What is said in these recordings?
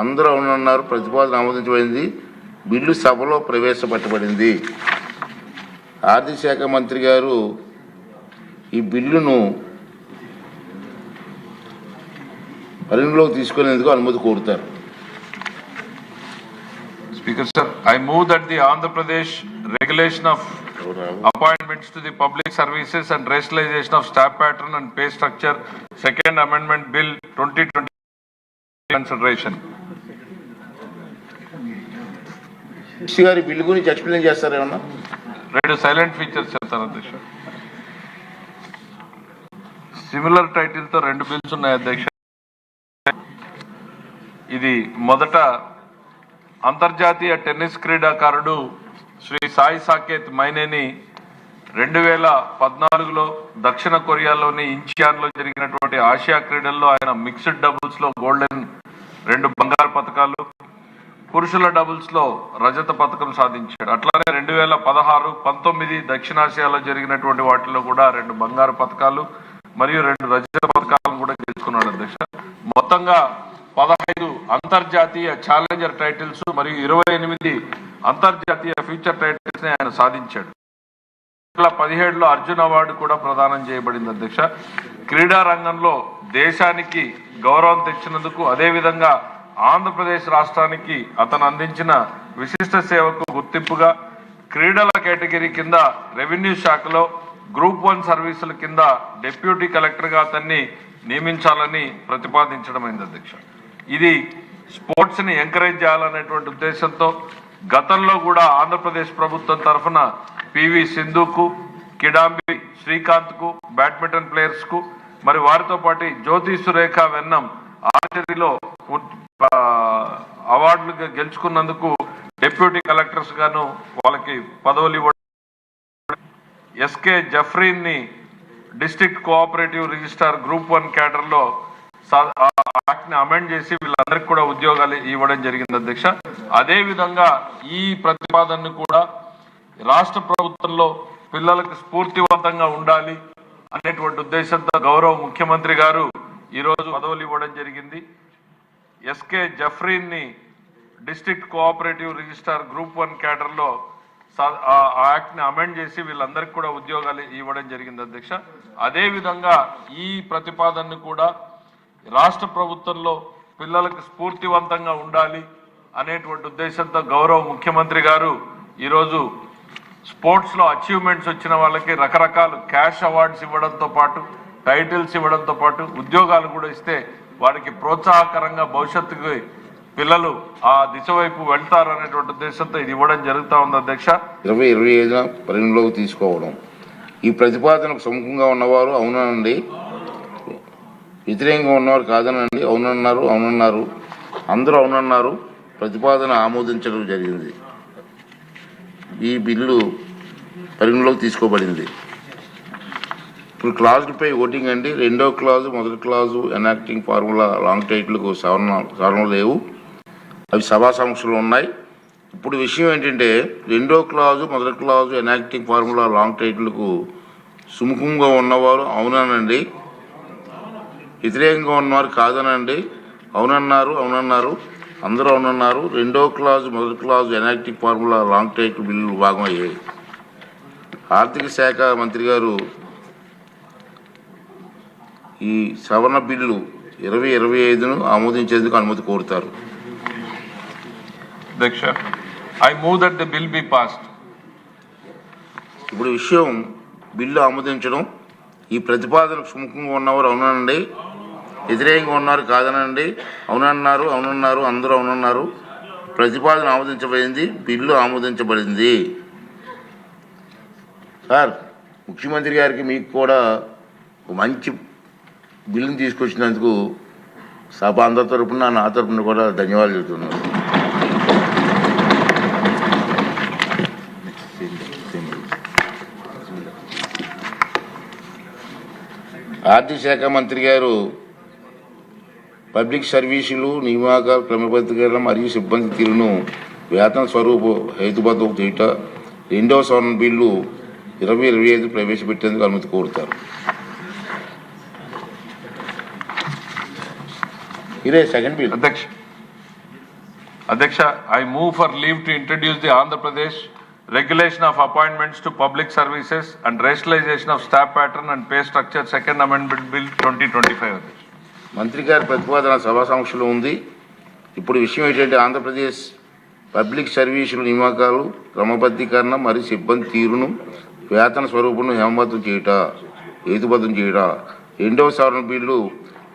అందరూ అవునన్నారు. ప్రతిపాదన ఆమోదించబడింది. బిల్లు సభలో ప్రవేశపెట్టబడింది. ఆర్థిక శాఖ మంత్రి గారు ఈ బిల్లును పరిగణలోకి తీసుకునేందుకు అనుమతి కోరుతారు. Speaker sir, I move that the Andhra Pradesh regulation of appointments to the public services and rationalization of staff pattern and pay structure, second amendment bill 2020 consideration. గారి బిల్లు గురించి ఎక్స్ప్లెయిన్ చేస్తారా ఏమన్నా? రెండు సైలెంట్ ఫీచర్స్ చెప్తాను అధ్యక్ష. Similar title తో రెండు bills ఉన్నాయి అధ్యక్ష. ఇది మొదట అంతర్జాతీయ టెన్నిస్ క్రీడాకారుడు శ్రీ సాయి సాకేత్ మైనేని 2014లో దక్షిణ కొరియాలోని ఇంచియాన్లో జరిగినటువంటి ఆసియా క్రీడల్లో ఆయన మిక్స్డ్ డబుల్స్ లో గోల్డెన్ 2 బంగారు పతకాలు, పురుషుల డబుల్స్ లో రజత పతకం సాధించాడు. అట్లానే 2016, 19 దక్షిణాసియాలో జరిగినటువంటి వాటిలో కూడా 2 బంగారు పతకాలు మరియు 2 రజత పతకాలను కూడా గెలుచుకున్నాడు అధ్యక్ష. మొత్తంగా 15 అంతర్జాతీయ ఛాలెంజర్ టైటిల్స్ మరియు 28 అంతర్జాతీయ ఫ్యూచర్ టైటిల్స్ ని ఆయన సాధించాడు. 2017లో అర్జున్ అవార్డు కూడా ప్రదానం చేయబడింది అధ్యక్ష. క్రీడా రంగంలో దేశానికి గౌరవం తెచ్చినందుకు, అదేవిధంగా ఆంధ్రప్రదేశ్ రాష్ట్రానికి అతను అందించిన విశిష్ట సేవకు గుర్తింపుగా క్రీడల కేటగిరీ కింద రెవెన్యూ శాఖలో గ్రూప్ 1 సర్వీసుల కింద డిప్యూటీ కలెక్టర్ గా అతన్ని నియమించాలని ప్రతిపాదించడమైంది అధ్యక్ష. ఇది స్పోర్ట్స్ ని ఎంకరేజ్ చేయాలనేటువంటి ఉద్దేశంతో గతంలో కూడా ఆంధ్రప్రదేశ్ ప్రభుత్వం తరఫున పివి సింధుకు, కిడాంబి శ్రీకాంత్ కు, బ్యాడ్మింటన్ ప్లేయర్స్ కు, మరి వారితో పాటు జ్యోతి సురేఖ వెన్నం ఆర్చరీలో అవార్డులు గెలుచుకున్నందుకు డిప్యూటీ కలెక్టర్స్ గాను వాళ్ళకి పదవులు ఇవ్వడం, ఎస్కే జఫ్రీన్ ని district cooperative registrar group 1 cadre లో యాక్ట్ ని అమెండ్ చేసి వీళ్ళందరికీ కూడా ఉద్యోగాలు ఇవ్వడం జరిగింది అధ్యక్ష. అదే విధంగా ఈ ప్రతిపాదనను కూడా రాష్ట్ర ప్రభుత్వంలో పిల్లలకు స్ఫూర్తివంతంగా ఉండాలి అనేటువంటి ఉద్దేశంతో గౌరవ ముఖ్యమంత్రి గారు ఈరోజు పదవులు ఇవ్వడం జరిగింది. ఎస్కే జఫ్రీన్ ని district cooperative registrar group 1 cadre లో యాక్ట్ ని అమెండ్ చేసి వీళ్ళందరికీ కూడా ఉద్యోగాలు ఇవ్వడం జరిగింది అధ్యక్ష. అదే విధంగా ఈ ప్రతిపాదనను కూడా రాష్ట్ర ప్రభుత్వంలో పిల్లలకు స్ఫూర్తివంతంగా ఉండాలి అనేటువంటి ఉద్దేశంతో గౌరవ ముఖ్యమంత్రి గారు ఈరోజు స్పోర్ట్స్ లో అచీవ్మెంట్స్ వచ్చిన వాళ్ళకి రకరకాల క్యాష్ అవార్డ్స్ ఇవ్వడంతో పాటు, టైటిల్స్ ఇవ్వడంతో పాటు ఉద్యోగాలు కూడా ఇస్తే వారికి ప్రోత్సాహకరంగా భవిష్యత్తుకి పిల్లలు ఆ దిశ వైపు వెళ్తారు అనేటువంటి ఉద్దేశంతో ఇది ఇవ్వడం జరుగుతూ ఉంది అధ్యక్ష. 2025 పరిగణలోకి తీసుకోవడం. ఈ ప్రతిపాదనకు సముఖంగా ఉన్నవారు అవునండి, వ్యతిరేకంగా ఉన్నవారు కాదనండి. అవునన్నారు. అందరూ అవునన్నారు. ప్రతిపాదన ఆమోదించడం జరిగింది. ఈ బిల్లు పరిగణలోకి తీసుకోబడింది. ఇప్పుడు క్లాజులపై ఓటింగ్ అండి. 2వ క్లాజు, 1వ క్లాజు ఎనాక్టింగ్ ఫార్ములా లాంగ్ టైటిల్కు సవరణ లేవు, అవి సభా సమక్షంలో ఉన్నాయి. ఇప్పుడు విషయం ఏంటంటే 2వ క్లాజు, 1వ క్లాజు ఎనాక్టింగ్ ఫార్ములా లాంగ్ టైటిల్కు సుముఖంగా ఉన్నవారు అవునానండి, వ్యతిరేకంగా ఉన్నవారు కాదనండి. అవునన్నారు. అందరూ అవునన్నారు. 2వ క్లాజు, 1వ clause enacting formula long title బిల్లులు భాగమయ్యాయి. ఆర్థిక శాఖ మంత్రి గారు ఈ సవరణ బిల్లు 2025ను ఆమోదించేందుకు అనుమతి కోరుతారు. అధ్యక్ష, I move that the bill be passed. ఇప్పుడు విషయం బిల్లు ఆమోదించడం. ఈ ప్రతిపాదనకు సుముఖంగా ఉన్నవారు అవునండి, వ్యతిరేకంగా ఉన్నారు కాదనండి. అవునన్నారు. అందరూ అవునన్నారు. ప్రతిపాదన ఆమోదించబడింది. బిల్లు ఆమోదించబడింది. సార్, ముఖ్యమంత్రి గారికి మీకు కూడా మంచి బిల్లుని తీసుకొచ్చినందుకు సభ అందరి తరపున, నా తరపున కూడా ధన్యవాదాలు చెబుతున్నాను. ఆర్థిక శాఖ మంత్రి గారు పబ్లిక్ సర్వీసులు, నియామకాల క్రమబద్ధీకరణ మరియు సిబ్బంది తీరును వేతన స్వరూప హేతుబద్ధం చేయుట 2వ సవరణ బిల్లు 2025 ప్రవేశపెట్టేందుకు అనుమతి కోరుతారు. ఇదే సెకండ్ బిల్ అధ్యక్ష. అధ్యక్ష, I move for leave to introduce the Andhra Pradesh Regulation of Appointments to Public Services and Rationalization of Staff Pattern and Pay Structure Second Amendment Bill 2025. అధ్యక్ష. మంత్రి గారి ప్రతిపాదన సభా సమక్షంలో ఉంది. ఇప్పుడు విషయం ఏంటంటే ఆంధ్రప్రదేశ్ పబ్లిక్ సర్వీసుల నియామకాలు క్రమబద్ధీకరణ మరియు సిబ్బంది తీరును వేతన స్వరూపంను హేతుబద్ధం చేయుట 2వ సవరణ బిల్లు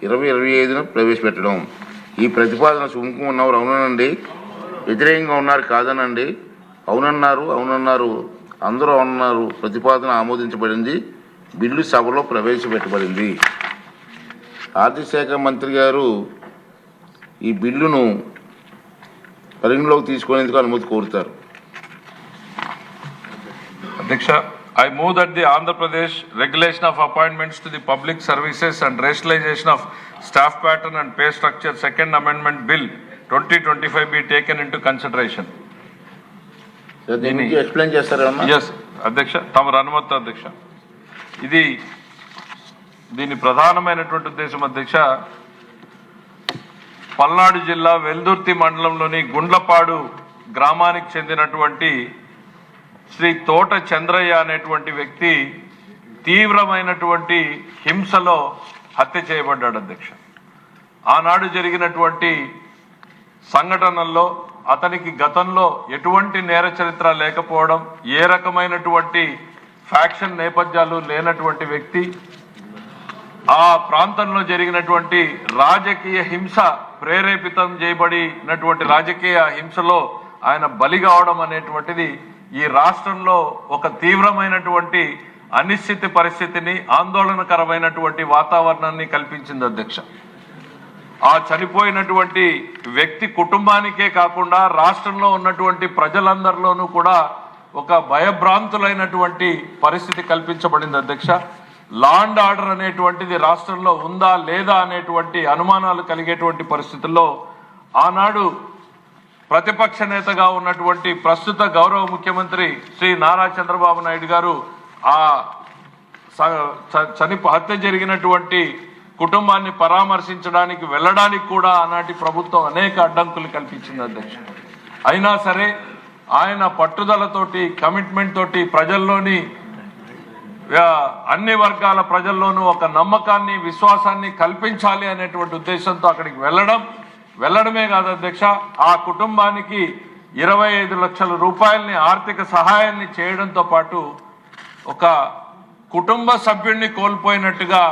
2025న ప్రవేశపెట్టడం. ఈ ప్రతిపాదన సుముఖం ఉన్నవారు అవునండి, వ్యతిరేకంగా ఉన్నారు కాదనండి. అవునన్నారు అందరూ అవునన్నారు. ప్రతిపాదన ఆమోదించబడింది. బిల్లు సభలో ప్రవేశపెట్టబడింది. ఆర్థిక శాఖ మంత్రి గారు ఈ బిల్లును పరిగణలోకి తీసుకునేందుకు అనుమతి కోరుతారు. అధ్యక్ష, I move that the Andhra Pradesh Regulation of Appointments to the Public Services and Rationalization of Staff Pattern and Pay Structure Second Amendment Bill 2025 be taken into consideration. దీన్ని ఎక్స్ప్లెయిన్ చేస్తారా? Yes, అధ్యక్ష, తమరు అనుమతి అధ్యక్ష. దీని ప్రధానమైనటువంటి ఉద్దేశం అధ్యక్ష, పల్నాడు జిల్లా వెల్దుర్తి మండలంలోని గుండ్లపాడు గ్రామానికి చెందినటువంటి శ్రీ తోట చంద్రయ్య అనేటువంటి వ్యక్తి తీవ్రమైనటువంటి హింసలో హత్య చేయబడ్డాడు అధ్యక్ష. ఆనాడు జరిగినటువంటి సంఘటనల్లో అతనికి గతంలో ఎటువంటి నేర చరిత్ర లేకపోవడం, ఏ రకమైనటువంటి ఫ్యాక్షన్ నేపథ్యాలు లేనటువంటి వ్యక్తి, ఆ ప్రాంతంలో జరిగినటువంటి రాజకీయ హింస ప్రేరేపితం చేయబడినటువంటి రాజకీయ హింసలో ఆయన బలి కావడం అనేటువంటిది ఈ రాష్ట్రంలో ఒక తీవ్రమైనటువంటి అనిశ్చిత పరిస్థితిని, ఆందోళనకరమైనటువంటి వాతావరణాన్ని కల్పించింది అధ్యక్ష. ఆ చనిపోయినటువంటి వ్యక్తి కుటుంబానికే కాకుండా రాష్ట్రంలో ఉన్నటువంటి ప్రజలందరిలోనూ కూడా ఒక భయభ్రాంతులైనటువంటి పరిస్థితి కల్పించబడింది అధ్యక్ష. లా అండ్ ఆర్డర్ అనేటువంటిది రాష్ట్రంలో ఉందా లేదా అనేటువంటి అనుమానాలు కలిగేటువంటి పరిస్థితుల్లో ఆనాడు ప్రతిపక్ష నేతగా ఉన్నటువంటి ప్రస్తుత గౌరవ ముఖ్యమంత్రి శ్రీ నారా చంద్రబాబు నాయుడు గారు ఆ హత్య జరిగినటువంటి కుటుంబాన్ని పరామర్శించడానికి వెళ్ళడానికి కూడా ఆనాటి ప్రభుత్వం అనేక అడ్డంకులు కల్పించింది అధ్యక్ష. అయినా సరే ఆయన పట్టుదలతోటి, కమిట్మెంట్ తోటి ప్రజల్లోని అన్ని వర్గాల ప్రజల్లోనూ ఒక నమ్మకాన్ని, విశ్వాసాన్ని కల్పించాలి అనేటువంటి ఉద్దేశంతో అక్కడికి వెళ్ళడమే కాదు అధ్యక్ష, ఆ కుటుంబానికి 25 లక్షల రూపాయలని ఆర్థిక సహాయాన్ని చేయడంతో పాటు ఒక కుటుంబ సభ్యుడిని కోల్పోయినట్టుగా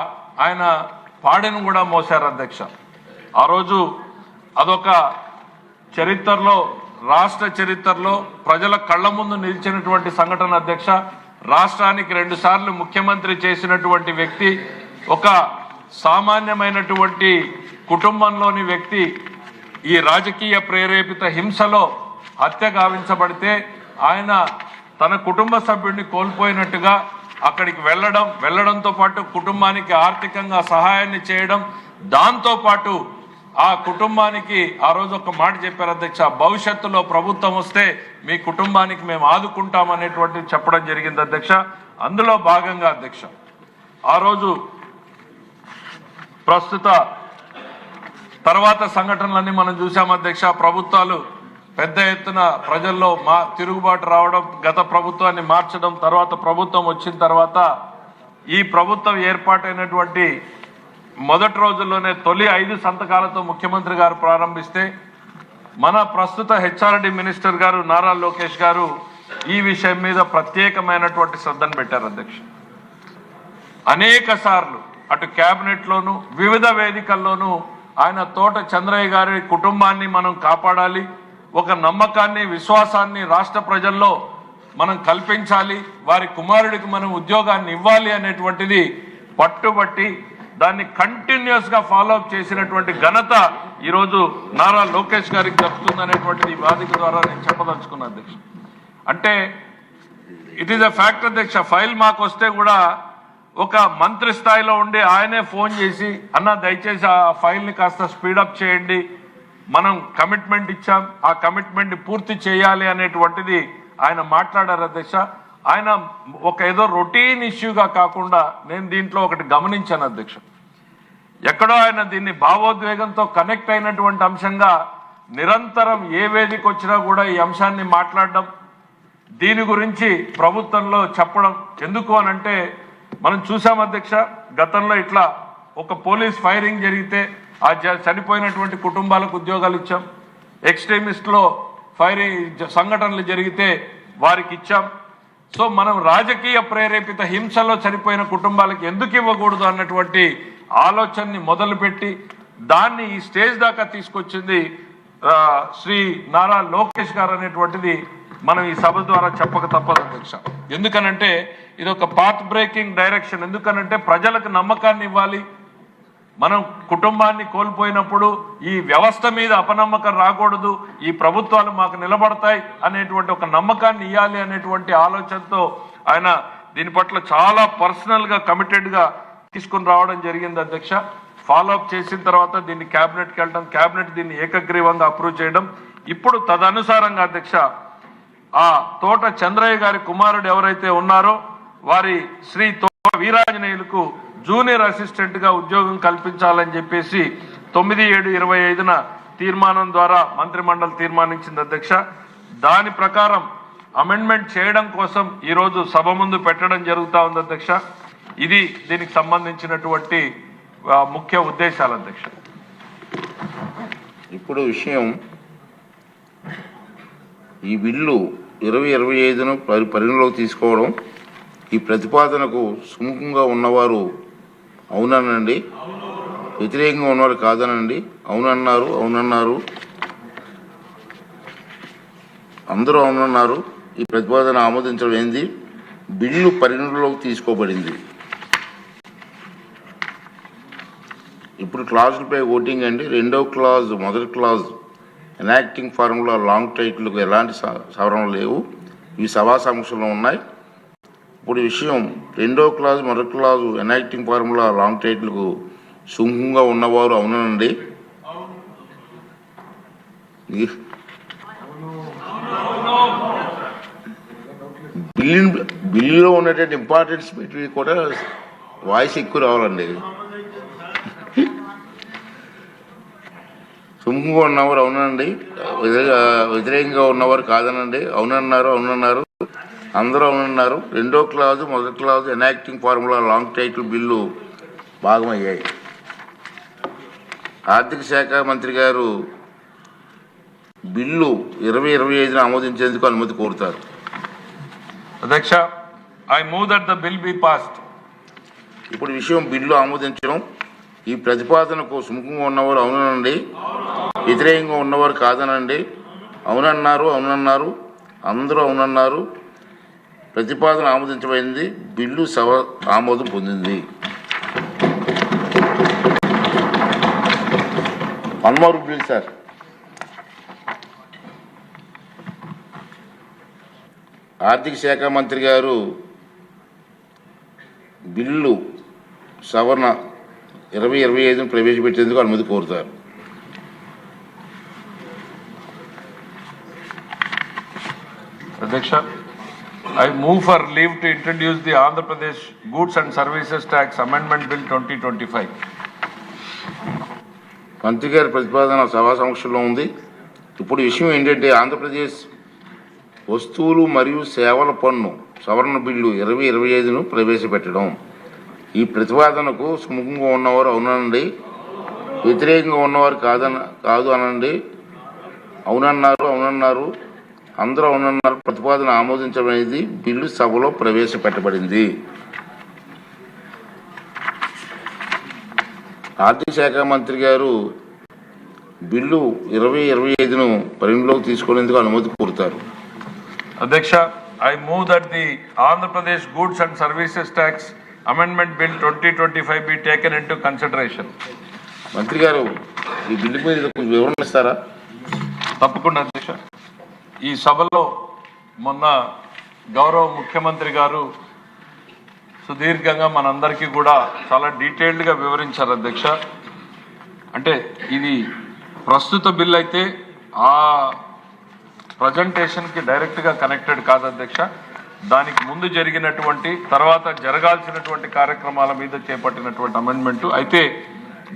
ఆయన పాడెను కూడా మోశారు అధ్యక్ష. ఆ రోజు అదొక చరిత్రలో, రాష్ట్ర చరిత్రలో ప్రజల కళ్ళ ముందు నిలిచినటువంటి సంఘటన అధ్యక్ష. రాష్ట్రానికి 2 సార్లు ముఖ్యమంత్రి చేసినటువంటి వ్యక్తి, ఒక సామాన్యమైనటువంటి కుటుంబంలోని వ్యక్తి ఈ రాజకీయ ప్రేరేపిత హింసలో హత్య గావించబడితే ఆయన తన కుటుంబ సభ్యుడిని కోల్పోయినట్టుగా అక్కడికి వెళ్ళడంతో పాటు కుటుంబానికి ఆర్థికంగా సహాయాన్ని చేయడం, దాంతో పాటు ఆ కుటుంబానికి ఆ రోజు ఒక మాట చెప్పారు అధ్యక్ష, భవిష్యత్తులో ప్రభుత్వం వస్తే మీ కుటుంబానికి మేము ఆదుకుంటామనేటువంటి చెప్పడం జరిగింది అధ్యక్ష. అందులో భాగంగా అధ్యక్ష ఆ రోజు ప్రస్తుత తర్వాత సంఘటనలన్నీ మనం చూసాం అధ్యక్ష. ప్రభుత్వాలు పెద్ద ఎత్తున ప్రజల్లో తిరుగుబాటు రావడం, గత ప్రభుత్వాన్ని మార్చడం, తర్వాత ప్రభుత్వం వచ్చిన తర్వాత ఈ ప్రభుత్వం ఏర్పాటైనటువంటి మొదటి రోజుల్లోనే తొలి 5 సంతకాలతో ముఖ్యమంత్రి గారు ప్రారంభిస్తే మన ప్రస్తుత హెచ్ఆర్డి మినిస్టర్ గారు నారా లోకేష్ గారు ఈ విషయం మీద ప్రత్యేకమైనటువంటి శ్రద్ధను పెట్టారు అధ్యక్ష. అనేక సార్లు అటు క్యాబినెట్లోనూ వివిధ వేదికల్లోనూ ఆయన తోట చంద్రయ్య గారి కుటుంబాన్ని మనం కాపాడాలి, ఒక నమ్మకాన్ని, విశ్వాసాన్ని రాష్ట్ర ప్రజల్లో మనం కల్పించాలి, వారి కుమారుడికి మనం ఉద్యోగాన్ని ఇవ్వాలి అనేటువంటిది పట్టుబట్టి దాన్ని కంటిన్యూస్ గా ఫాలో అప్ చేసినటువంటి ఘనత ఈరోజు నారా లోకేష్ గారికి దక్కుతుందనేటువంటిది ఈ వేదిక ద్వారా నేను చెప్పదలుచుకున్నా అధ్యక్ష. అంటే ఇట్ ఈస్ ఎ ఫ్యాక్ట్ అధ్యక్ష. ఫైల్ మాకు వస్తే కూడా ఒక మంత్రి స్థాయిలో ఉండి ఆయనే ఫోన్ చేసి, అన్న దయచేసి ఆ ఫైల్ని కాస్త స్పీడప్ చేయండి, మనం కమిట్మెంట్ ఇచ్చాం, ఆ కమిట్మెంట్ని పూర్తి చేయాలి అనేటువంటిది ఆయన మాట్లాడారు అధ్యక్ష. ఆయన ఒక ఏదో రొటీన్ ఇష్యూగా కాకుండా నేను దీంట్లో ఒకటి గమనించాను అధ్యక్ష. ఎక్కడో ఆయన దీన్ని భావోద్వేగంతో కనెక్ట్ అయినటువంటి అంశంగా నిరంతరం ఏ వేదిక వచ్చినా కూడా ఈ అంశాన్ని మాట్లాడడం, దీని గురించి ప్రభుత్వంలో చెప్పడం. ఎందుకు అనంటే మనం చూసాం అధ్యక్ష, గతంలో ఇట్లా ఒక పోలీస్ ఫైరింగ్ జరిగితే ఆ చనిపోయినటువంటి కుటుంబాలకు ఉద్యోగాలు ఇచ్చాం. ఎక్స్ట్రీమిస్ట్లో ఫైరింగ్ సంఘటనలు జరిగితే వారికి ఇచ్చాం. సో మనం రాజకీయ ప్రేరేపిత హింసలో చనిపోయిన కుటుంబాలకు ఎందుకు ఇవ్వకూడదు అన్నటువంటి ఆలోచనని మొదలుపెట్టి దాన్ని ఈ స్టేజ్ దాకా తీసుకొచ్చింది శ్రీ నారా లోకేష్ గారు అనేటువంటిది మనం ఈ సభ ద్వారా చెప్పక తప్పదు అధ్యక్ష. ఎందుకనంటే ఇది ఒక పాత్ బ్రేకింగ్ డైరెక్షన్. ఎందుకనంటే ప్రజలకు నమ్మకాన్ని ఇవ్వాలి. మనం కుటుంబాన్ని కోల్పోయినప్పుడు ఈ వ్యవస్థ మీద అపనమ్మకం రాకూడదు, ఈ ప్రభుత్వాలు మాకు నిలబడతాయి అనేటువంటి ఒక నమ్మకాన్ని ఇవ్వాలి అనేటువంటి ఆలోచనతో ఆయన దీని పట్ల చాలా పర్సనల్గా కమిటెడ్గా తీసుకుని రావడం జరిగింది అధ్యక్ష. ఫాలోఅప్ చేసిన తర్వాత దీన్ని క్యాబినెట్కి వెళ్ళడం, క్యాబినెట్ దీన్ని ఏకగ్రీవంగా అప్రూవ్ చేయడం. ఇప్పుడు తదనుసారంగా అధ్యక్ష ఆ తోట చంద్రయ్య గారి కుమారుడు ఎవరైతే ఉన్నారో వారి శ్రీ తోట వీరాంజనేయులకు జూనియర్ అసిస్టెంట్ గా ఉద్యోగం కల్పించాలని చెప్పేసి 9/7/25 తీర్మానం ద్వారా మంత్రిమండలి తీర్మానించింది అధ్యక్ష. దాని ప్రకారం అమెండ్మెంట్ చేయడం కోసం ఈరోజు సభ ముందు పెట్టడం జరుగుతూ ఉంది అధ్యక్ష. ఇది దీనికి సంబంధించినటువంటి ముఖ్య ఉద్దేశాలు అధ్యక్ష. ఇప్పుడు విషయం, ఈ బిల్లు 2025ను పరిగణలోకి తీసుకోవడం, ఈ ప్రతిపాదనకు సుముఖంగా ఉన్నవారు అవుననండి, వ్యతిరేకంగా ఉన్నవారు కాదనండి. అవునన్నారు, అందరూ అవునన్నారు. ఈ ప్రతిపాదన ఆమోదించడం బిల్లు పరిగణలోకి తీసుకోబడింది. ఇప్పుడు క్లాజులపై ఓటింగ్ అండి. రెండవ క్లాజ్, మొదటి క్లాజ్ ఎనాక్టింగ్ ఫార్ములా లాంగ్ టైటిల్కు ఎలాంటి సవరణలు లేవు. ఇవి సభా సమక్షంలో ఉన్నాయి. ఇప్పుడు విషయం, రెండో క్లాజ్, మొదటి క్లాజు ఎనాక్టింగ్ ఫార్ములా లాంగ్ టైటిల్కు సుముఖంగా ఉన్నవారు అవునండి. బిల్లులో ఉన్నటువంటి ఇంపార్టెన్స్ పెట్టి కూడా వాయిస్ ఎక్కువ రావాలండి. సుముఖంగా ఉన్నవారు అవునండి, వ్యతిరేకంగా ఉన్నవారు కాదనండి. అవునన్నారు, అందరూ అవునన్నారు. రెండో క్లాజు, మొదటి clause enacting formula long title bill భాగమయ్యాయి. ఆర్థిక శాఖ మంత్రి గారు బిల్లు 2025ను ఆమోదించేందుకు అనుమతి కోరుతారు. అధ్యక్ష, I move that the bill be passed. ఇప్పుడు విషయం, బిల్లు ఆమోదించడం. ఈ ప్రతిపాదనకు సుముఖంగా ఉన్నవారు అవునండి, వ్యతిరేకంగా ఉన్నవారు కాదనండి. అవునన్నారు, అందరూ అవునన్నారు. ప్రతిపాదన ఆమోదించబడింది. బిల్లు సభ ఆమోదం పొందింది. One bill sir. ఆర్థిక శాఖ మంత్రి గారు బిల్లు సవరణ 2025ను ప్రవేశపెట్టేందుకు అనుమతి కోరుతారు. అధ్యక్ష, I move for leave to introduce the Andhra Pradesh Goods and Services Tax Amendment Bill 2025. మంత్రి గారి ప్రతిపాదన సభా సమక్షంలో ఉంది. ఇప్పుడు విషయం ఏంటంటే, ఆంధ్రప్రదేశ్ వస్తువులు మరియు సేవల పన్ను సవరణ బిల్లు 2025ను ప్రవేశపెట్టడం. ఈ ప్రతిపాదనకు సుముఖంగా ఉన్నవారు అవునండి, వ్యతిరేకంగా ఉన్నవారు కాదు అనండి. అవునన్నారు, అందరూ అవునన్నారు. ప్రతిపాదన ఆమోదించబడింది. బిల్లు సభలో ప్రవేశపెట్టబడింది. ఆర్థిక శాఖ మంత్రి గారు బిల్లు 2025ను పరిగణలోకి తీసుకునేందుకు అనుమతి కోరుతారు. అధ్యక్ష, I move that the Andhra Pradesh Goods and Services Tax Amendment Bill 2025 be taken into consideration. మంత్రి గారు, ఈ బిల్లు మీద కొంచెం వివరణ ఇస్తారా? తప్పకుండా అధ్యక్ష. ఈ సభలో మొన్న గౌరవ ముఖ్యమంత్రి గారు సుదీర్ఘంగా మనందరికీ కూడా చాలా డీటెయిల్డ్గా వివరించారు అధ్యక్ష. అంటే ఇది ప్రస్తుత బిల్ అయితే ఆ ప్రజెంటేషన్కి డైరెక్ట్గా కనెక్టెడ్ కాదు అధ్యక్ష. దానికి ముందు జరిగినటువంటి, తర్వాత జరగాల్సినటువంటి కార్యక్రమాల మీద చేపట్టినటువంటి అమెండ్మెంటు. అయితే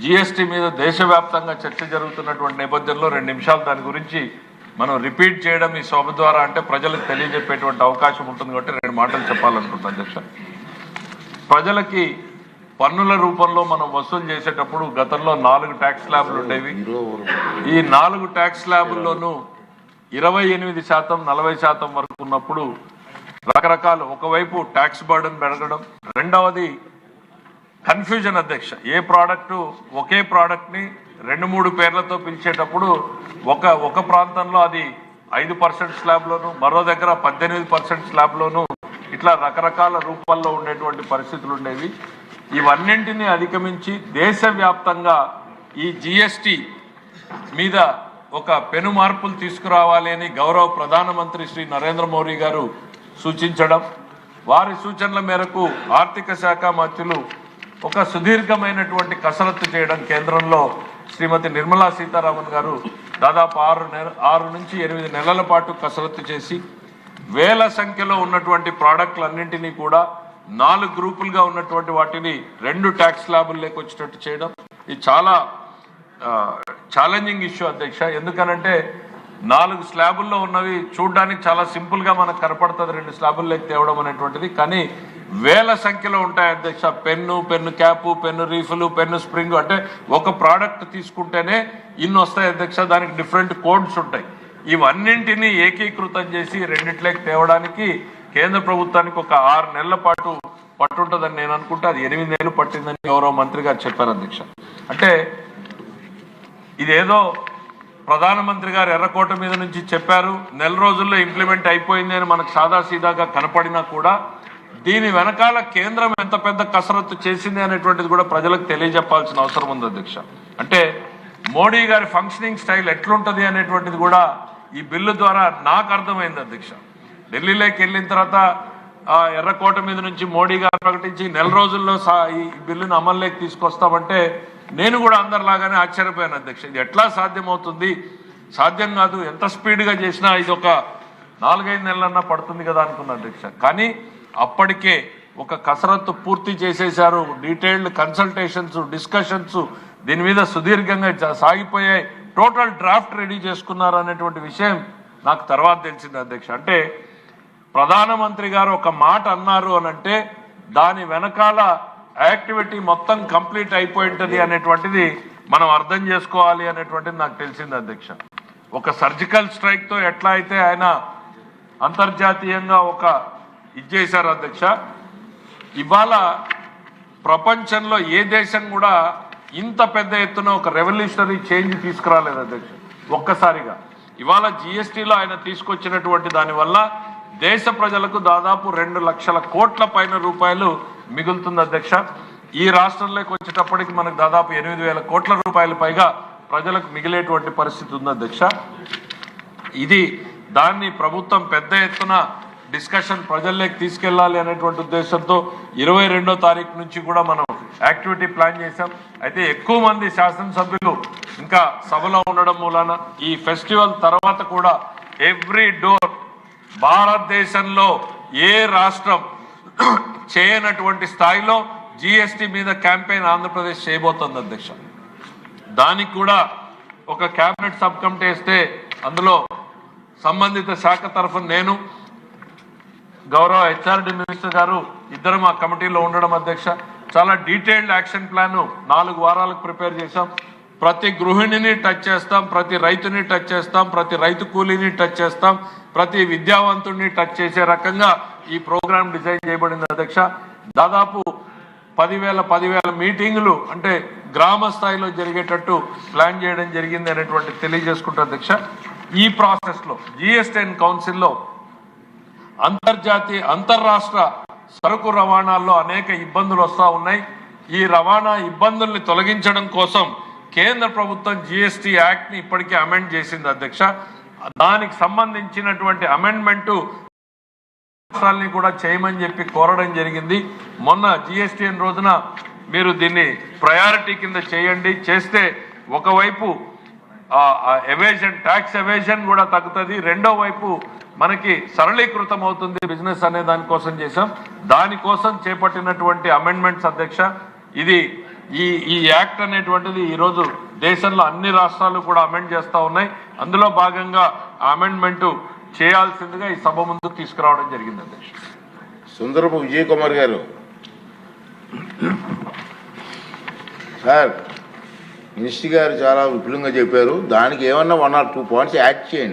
జిఎస్టీ మీద దేశవ్యాప్తంగా చర్చ జరుగుతున్నటువంటి నేపథ్యంలో 2 నిమిషాలు దాని గురించి మనం రిపీట్ చేయడం ఈ సభ ద్వారా అంటే ప్రజలకు తెలియజెప్పేటువంటి అవకాశం ఉంటుంది కాబట్టి 2 మాటలు చెప్పాలనుకుంటున్నాను అధ్యక్ష. ప్రజలకి పన్నుల రూపంలో మనం వసూలు చేసేటప్పుడు గతంలో 4 ట్యాక్స్ స్లాబ్లు ఉండేవి. ఈ 4 ట్యాక్స్ స్లాబుల్లోనూ 28%, 40% వరకు ఉన్నప్పుడు రకరకాలు, ఒకవైపు ట్యాక్స్ బర్డన్ పెరగడం, రెండవది కన్ఫ్యూజన్ అధ్యక్ష. ఏ ప్రోడక్ట్ ఒకే ప్రోడక్ట్ని 2-3 పేర్లతో పిలిచేటప్పుడు ఒక ప్రాంతంలో అది 5% స్లాబ్లోను, మరో దగ్గర 18% స్లాబ్లోను, ఇట్లా రకరకాల రూపాల్లో ఉండేటువంటి పరిస్థితులు ఉండేవి. ఇవన్నింటినీ అధిగమించి దేశవ్యాప్తంగా ఈ జిఎస్టి మీద ఒక పెను మార్పులు తీసుకురావాలి అని గౌరవ ప్రధానమంత్రి శ్రీ నరేంద్ర మోడీ గారు సూచించడం, వారి సూచనల మేరకు ఆర్థిక శాఖ మంత్రులు ఒక సుదీర్ఘమైనటువంటి కసరత్తు చేయడం, కేంద్రంలో శ్రీమతి నిర్మలా సీతారామన్ గారు దాదాపు 6 నుంచి 8 నెలల పాటు కసరత్తు చేసి వేల సంఖ్యలో ఉన్నటువంటి ప్రోడక్ట్లన్నింటినీ కూడా 4 గ్రూపులుగా ఉన్నటువంటి వాటిని 2 ట్యాక్స్ స్లాబుల్లోకి వచ్చేటట్టు చేయడం. ఇది చాలా ఛాలెంజింగ్ ఇష్యూ అధ్యక్ష. ఎందుకనంటే 4 స్లాబుల్లో ఉన్నవి చూడడానికి చాలా సింపుల్గా మనకు కనపడుతుంది, 2 స్లాబుల్లోకి తేవడం అనేటువంటిది. కానీ వేల సంఖ్యలో ఉంటాయి అధ్యక్ష. పెన్ను క్యాపు, పెన్ను రీఫులు, పెన్ను స్ప్రింగ్, అంటే ఒక ప్రోడక్ట్ తీసుకుంటేనే ఇన్ని వస్తాయి అధ్యక్ష. దానికి డిఫరెంట్ కోడ్స్ ఉంటాయి. ఇవన్నింటినీ ఏకీకృతం చేసి 2 తేవడానికి కేంద్ర ప్రభుత్వానికి ఒక 6 నెలల పాటు పట్టుంటుందని నేను అనుకుంటే అది 8 నెలలు పట్టిందని గౌరవ మంత్రి గారు చెప్పారు అధ్యక్ష. అంటే ఇదేదో ప్రధానమంత్రి గారు ఎర్రకోట మీద నుంచి చెప్పారు, నెల రోజుల్లో ఇంప్లిమెంట్ అయిపోయింది అని మనకు సాదాసీదాగా కనపడినా కూడా దీని వెనకాల కేంద్రం ఎంత పెద్ద కసరత్తు చేసింది అనేటువంటిది కూడా ప్రజలకు తెలియజెప్పాల్సిన అవసరం ఉంది అధ్యక్ష. అంటే మోడీ గారి ఫంక్షనింగ్ స్టైల్ ఎట్లుంటుంది అనేటువంటిది కూడా ఈ బిల్లు ద్వారా నాకు అర్థమైంది అధ్యక్ష. ఢిల్లీలోకి వెళ్ళిన తర్వాత ఎర్రకోట మీద నుంచి మోడీ గారు ప్రకటించి నెల రోజుల్లో ఈ బిల్లును అమల్లోకి తీసుకొస్తామంటే నేను కూడా అందరిలాగానే ఆశ్చర్యపోయాను అధ్యక్ష. ఇది ఎట్లా సాధ్యమవుతుంది? సాధ్యం కాదు, ఎంత స్పీడ్గా చేసినా ఇది ఒక 4-5 నెలలన్నా పడుతుంది కదా అనుకున్నా అధ్యక్ష. కానీ అప్పటికే ఒక కసరత్తు పూర్తి చేసేశారు. డీటెయిల్డ్ కన్సల్టేషన్స్, డిస్కషన్స్ దీని మీద సుదీర్ఘంగా సాగిపోయాయి. టోటల్ డ్రాఫ్ట్ రెడీ చేసుకున్నారు అనేటువంటి విషయం నాకు తర్వాత తెలిసింది అధ్యక్ష. అంటే ప్రధానమంత్రి గారు ఒక మాట అన్నారు అనంటే దాని వెనకాల యాక్టివిటీ మొత్తం కంప్లీట్ అయిపోయి ఉంటుంది అనేటువంటిది మనం అర్థం చేసుకోవాలి అనేటువంటిది నాకు తెలిసింది అధ్యక్ష. ఒక సర్జికల్ స్ట్రైక్తో ఎట్లా అయితే ఆయన అంతర్జాతీయంగా ఒక ఇచ్చేశారు అధ్యక్ష, ఇవాళ ప్రపంచంలో ఏ దేశం కూడా ఇంత పెద్ద ఎత్తున ఒక రెవల్యూషనరీ చేంజ్ తీసుకురాలేదు అధ్యక్ష. ఒక్కసారిగా ఇవాళ జిఎస్టీలో ఆయన తీసుకొచ్చినటువంటి దానివల్ల దేశ ప్రజలకు దాదాపు 2 లక్షల కోట్ల పైన రూపాయలు మిగులుతుంది అధ్యక్ష. ఈ రాష్ట్రంలోకి వచ్చేటప్పటికి మనకు దాదాపు 8,000 కోట్ల రూపాయలు పైగా ప్రజలకు మిగిలేటువంటి పరిస్థితి ఉంది అధ్యక్ష. ఇది దాన్ని ప్రభుత్వం పెద్ద ఎత్తున డిస్కషన్ ప్రజల్లోకి తీసుకెళ్లాలి అనేటువంటి ఉద్దేశంతో 22వ తారీఖు నుంచి కూడా మనం యాక్టివిటీ ప్లాన్ చేశాం. అయితే ఎక్కువ మంది శాసనసభ్యులు ఇంకా సభలో ఉండడం మూలాన ఈ ఫెస్టివల్ తర్వాత కూడా ఎవ్రీ డోర్, భారతదేశంలో ఏ రాష్ట్రం చేయనటువంటి స్థాయిలో జిఎస్టీ మీద క్యాంపెయిన్ ఆంధ్రప్రదేశ్ చేయబోతోంది అధ్యక్ష. దానికి కూడా ఒక కేబినెట్ సబ్ కమిటీ వేస్తే అందులో సంబంధిత శాఖ తరఫున నేను, గౌరవ హెచ్ఆర్డి మినిస్టర్ గారు ఇద్దరం ఆ కమిటీలో ఉండడం అధ్యక్ష. చాలా డీటెయిల్డ్ యాక్షన్ ప్లాన్ 4 వారాలకు ప్రిపేర్ చేశాం. ప్రతి గృహిణిని టచ్ చేస్తాం, ప్రతి రైతుని టచ్ చేస్తాం, ప్రతి రైతు కూలీని టచ్ చేస్తాం, ప్రతి విద్యావంతుడిని టచ్ చేసే రకంగా ఈ ప్రోగ్రాం డిజైన్ చేయబడింది అధ్యక్ష. దాదాపు 10,000 మీటింగులు అంటే గ్రామ స్థాయిలో జరిగేటట్టు ప్లాన్ చేయడం జరిగింది అనేటువంటి తెలియజేసుకుంటా అధ్యక్ష. ఈ ప్రాసెస్లో జిఎస్టీ కౌన్సిల్లో అంతర్రాష్ట్ర సరుకు రవాణాల్లో అనేక ఇబ్బందులు వస్తూ ఉన్నాయి. ఈ రవాణా ఇబ్బందుల్ని తొలగించడం కోసం కేంద్ర ప్రభుత్వం జిఎస్టీ యాక్ట్ని ఇప్పటికే అమెండ్ చేసింది అధ్యక్ష. దానికి సంబంధించినటువంటి అమెండ్మెంటు రాష్ట్రాలని కూడా చేయమని చెప్పి కోరడం జరిగింది. మొన్న జిఎస్టీ రోజున మీరు దీన్ని ప్రయారిటీ కింద చేయండి, చేస్తే ఒకవైపు ఎవేజన్, ట్యాక్స్ ఎవేజన్ కూడా తగ్గుతుంది, రెండో వైపు మనకి సరళీకృతం అవుతుంది బిజినెస్ అనే దానికోసం చేశాం. దానికోసం చేపట్టినటువంటి అమెండ్మెంట్స్ అధ్యక్ష. ఇది ఈ యాక్ట్ అనేటువంటిది ఈరోజు దేశంలో అన్ని రాష్ట్రాలు కూడా అమెండ్ చేస్తూ ఉన్నాయి. అందులో భాగంగా అమెండ్మెంట్ చేయాల్సిందిగా ఈ సభ ముందుకు తీసుకురావడం జరిగింది అధ్యక్ష. సుందరపు విజయ్ కుమార్ గారు. సార్, మినిస్టర్ గారు చాలా విపులంగా చెప్పారు. దానికి ఏమన్నా 1 or 2 పాయింట్స్ యాడ్ చేయండి.